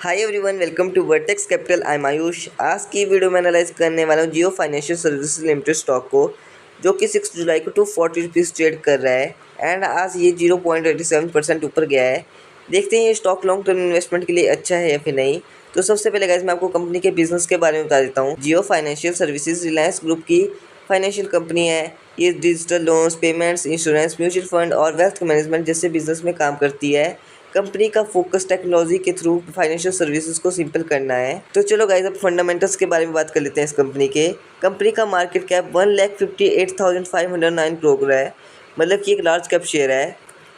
Hi everyone, welcome to Vertex Capital. I am Ayush. आज की video में एनालाइज करने वाला हूँ Jio Financial Services Limited stock को, जो कि 6 जुलाई को 240 रुपीज़ ट्रेड कर रहा है एंड आज ये 0.87% ऊपर गया है। देखते हैं ये स्टॉक लॉन्ग टर्म इन्वेस्टमेंट के लिए अच्छा है या फिर नहीं। तो सबसे पहले गाइस मैं आपको कंपनी के बिजनेस के बारे में बता देता हूँ। Jio Financial services Reliance group की फाइनेंशियल कंपनी है। ये digital loans, payments, insurance, mutual fund और वेल्थ मैनेजमेंट जैसे बिजनेस में काम करती है। कंपनी का फोकस टेक्नोलॉजी के थ्रू फाइनेंशियल सर्विसेज को सिंपल करना है। तो चलो गाइस अब फंडामेंटल्स के बारे में बात कर लेते हैं इस कंपनी के। कंपनी का मार्केट कैप 1,58,509 करोड़ है, मतलब कि एक लार्ज कैप शेयर है।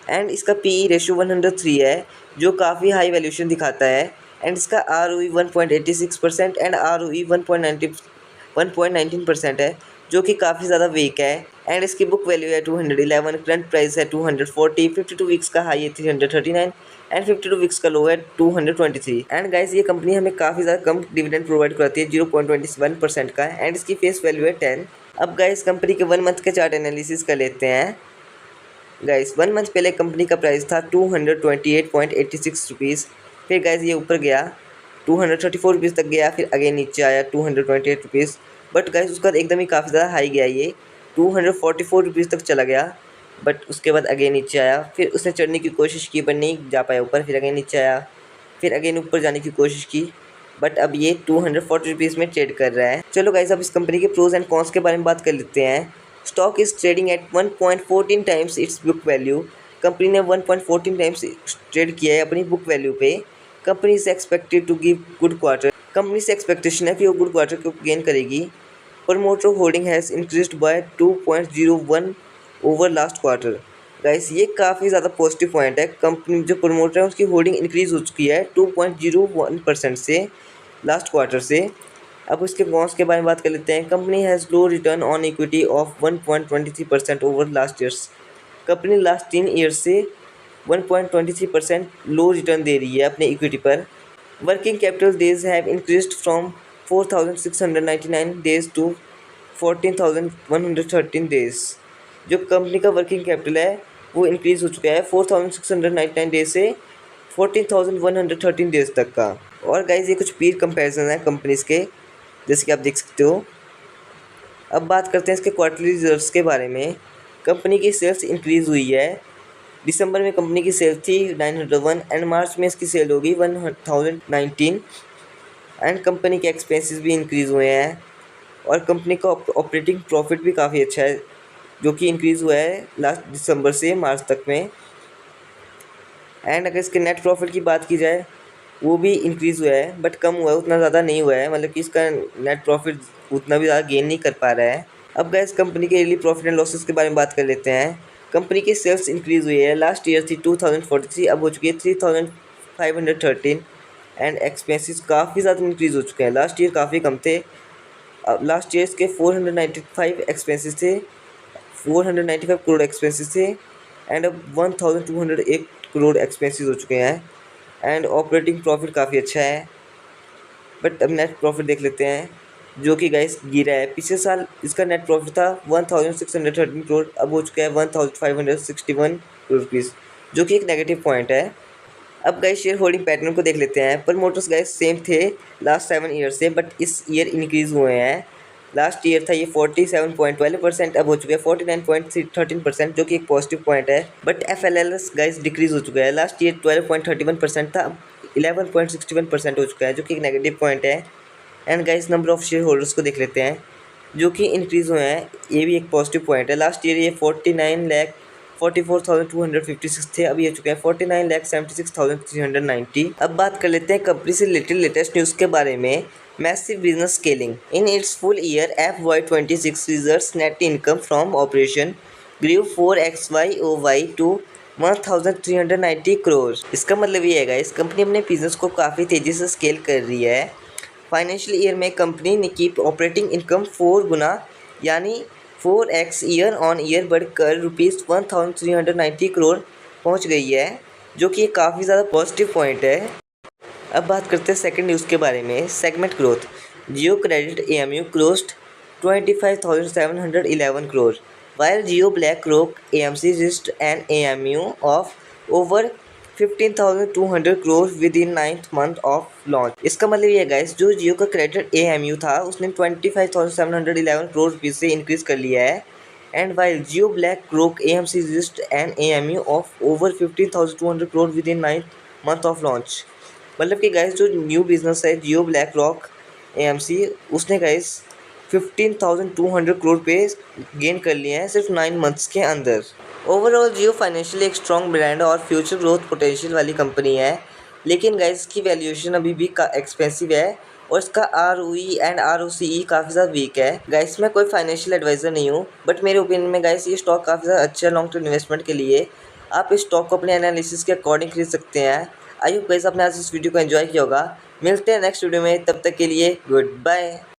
एंड इसका पीई रेशियो 103 है, जो काफ़ी हाई वैल्यूएशन दिखाता है। एंड इसका ROE 1.86% एंड ROE 1.19% है, जो कि काफ़ी ज़्यादा वीक है। एंड इसकी बुक वैल्यू है 211, करंट प्राइस है 240, 52 वीक्स का हाई है 339 एंड 52 वीक्स का लो है 223। एंड गाइस ये कंपनी हमें काफ़ी ज़्यादा कम डिविडेंड प्रोवाइड करती है 0.21% का। एंड इसकी फेस वैल्यू है 10। अब गाइस कंपनी के 1 मंथ के चार्ट एनालिसिस कर लेते हैं। गाइस 1 मंथ पहले कंपनी का प्राइस था 228.86 रुपीज़। फिर गाइस ये ऊपर गया 234 रुपीज़ तक गया, फिर अगेन नीचे आया 228 रुपीज़। बट गाइस उसका एकदम ही काफ़ी ज़्यादा हाई गया, ये 244 रुपीज़ तक चला गया। बट उसके बाद अगेन नीचे आया, फिर उसने चढ़ने की कोशिश की पर नहीं जा पाया ऊपर, फिर अगेन नीचे आया, फिर अगेन ऊपर जाने की कोशिश की। बट अब ये 240 रुपीज़ में ट्रेड कर रहा है। चलो गाइस अब इस कंपनी के प्रोज एंड कॉन्स के बारे में बात कर लेते हैं। Stock is trading at 1.14 times its book value. Company ने 1.14 टाइम्स ट्रेड किया है अपनी बुक वैल्यू पे। Company is expected to give good quarter. Company से एक्सपेक्टेशन है कि वो गुड क्वार्टर को गेन करेगी। Promoter holding has increased by 2.01 over last quarter. Guys ये काफ़ी ज़्यादा पॉजिटिव पॉइंट है। कंपनी जो प्रमोटर है उसकी होल्डिंग इंक्रीज हो चुकी है 2.01% से लास्ट क्वार्टर से। अब इसके कॉन्स के बारे में बात कर लेते हैं। Company has low return on equity of 1.23% over last years. Company last 3 years से 1.23% लो रिटर्न दे रही है अपने इक्विटी पर। Working capital days have increased from 4,699 days to 14,113 days. जो कंपनी का वर्किंग कैपिटल है वो इंक्रीज़ हो चुका है 4,699 डेज से 14,113 डेज तक का। और गाइज ये कुछ पीर कंपैरिजन है कंपनीज के, जैसे कि आप देख सकते हो। अब बात करते हैं इसके क्वार्टरली रिजल्ट्स के बारे में। कंपनी की सेल्स इंक्रीज़ हुई है। दिसंबर में कंपनी की सेल थी 901 एंड मार्च में इसकी सेल होगी 1019। एंड कंपनी के एक्सपेंसेस भी इंक्रीज़ हुए हैं और कंपनी का ऑपरेटिंग प्रॉफिट भी काफ़ी अच्छा है, जो कि इंक्रीज़ हुआ है लास्ट दिसंबर से मार्च तक में। एंड अगर इसके नेट प्रॉफिट की बात की जाए वो भी इंक्रीज़ हुआ है, बट कम हुआ है, उतना ज़्यादा नहीं हुआ है, मतलब कि इसका नेट प्रॉफिट उतना भी ज़्यादा गेन नहीं कर पा रहा है। अब गाइस कंपनी के डेली प्रॉफिट एंड लॉसेस के बारे में बात कर लेते हैं। कंपनी की सेल्स इंक्रीज़ हुई है। लास्ट ईयर थी 2043, अब हो चुकी है 3513। एंड एक्सपेंसेस काफ़ी ज़्यादा इंक्रीज़ हो चुके हैं। लास्ट ईयर काफ़ी कम थे। अब लास्ट ईयर के 495 एक्सपेंसेस थे, 495 करोड़ एक्सपेंसेस थे। एंड अब 1201 करोड़ एक्सपेंसेस हो चुके हैं। एंड ऑपरेटिंग प्रॉफिट काफ़ी अच्छा है। बट अब नेट प्रॉफिट देख लेते हैं, जो कि गाइस गिरा है। पिछले साल इसका नेट प्रॉफिट था 1613 करोड़, अब हो चुका है 1561 करोड़ रुपीज़, जो कि एक नेगेटिव पॉइंट है। अब गाइस शेयर होल्डिंग पैटर्न को देख लेते हैं। प्रमोटर्स गाइस सेम थे लास्ट 7 ईयर से, बट इस ईयर इंक्रीज़ हुए हैं। लास्ट ईयर था ये 47.12%, अब हो चुका है 49.13%, जो कि एक पॉजिटिव पॉइंट है। बट FLLS गाइस डिक्रीज़ हो चुका है। लास्ट ईयर 12.31% था, अब 11.61% हो चुका है, जो कि एक नेगेटिव पॉइंट है। And guys number of share holders को देख लेते हैं, जो कि इंक्रीज़ हुए हैं, ये भी एक पॉजिटिव पॉइंट है। लास्ट ईयर ये 49,44,256 थे, अभी हो चुके हैं 49,76,390। अब बात कर लेते हैं कंपनी से रिलेटेड लेटेस्ट न्यूज़ के बारे में। Massive business scaling in its full year FY26 results, net income from operation grew 4xy to 1,390 crore. इसका मतलब ये है इस कंपनी अपने बिजनेस को काफ़ी तेज़ी से स्केल कर रही है। फाइनेंशियल ईयर में कंपनी ने की ऑपरेटिंग इनकम 4 गुना यानी 4x ईयर ऑन ईयर बढ़कर ₹1390 करोड़ पहुंच गई है, जो कि काफ़ी ज़्यादा पॉजिटिव पॉइंट है। अब बात करते हैं सेकंड न्यूज़ के बारे में। Segment growth, Jio credit AMU closed 25,711 crore, while Jio BlackRock AMC reached an AMU of over 15,200 crore within 9th month of launch. इसका मतलब ये है गाइस, जो जियो का क्रेडिट AMU था उसने 25,711 करोड़ रुपीज़ से इंक्रीज कर लिया है। And while Jio BlackRock AMC registered an AMU of over 15,200 crore within 9th month of launch. मतलब कि गाइस जो न्यू बिजनेस है जियो ब्लैक रॉक AMC, उसने गाइस 15,200 करोड़ पे गेन कर लिए हैं सिर्फ 9 मंथ्स के अंदर। ओवरऑल जियो फाइनेंशियली एक स्ट्रॉन्ग ब्रांड और फ्यूचर ग्रोथ पोटेंशियल वाली कंपनी है, लेकिन गाइस इसकी वैल्यूएशन अभी भी एक्सपेंसिव है और इसका ROE एंड ROCE काफ़ी ज़्यादा वीक है। गाइस मैं कोई फाइनेंशियल एडवाइज़र नहीं हूँ, बट मेरे ओपिनियन में गाइस ये स्टॉक काफ़ी ज़्यादा अच्छा है लॉन्ग टर्म इन्वेस्टमेंट के लिए। आप इस स्टॉक को अपने एनालिसिस के अकॉर्डिंग खरीद सकते हैं। आई होप गाइस आपने आज इस वीडियो को एंजॉय किया होगा। मिलते हैं नेक्स्ट वीडियो में, तब तक के लिए गुड बाय।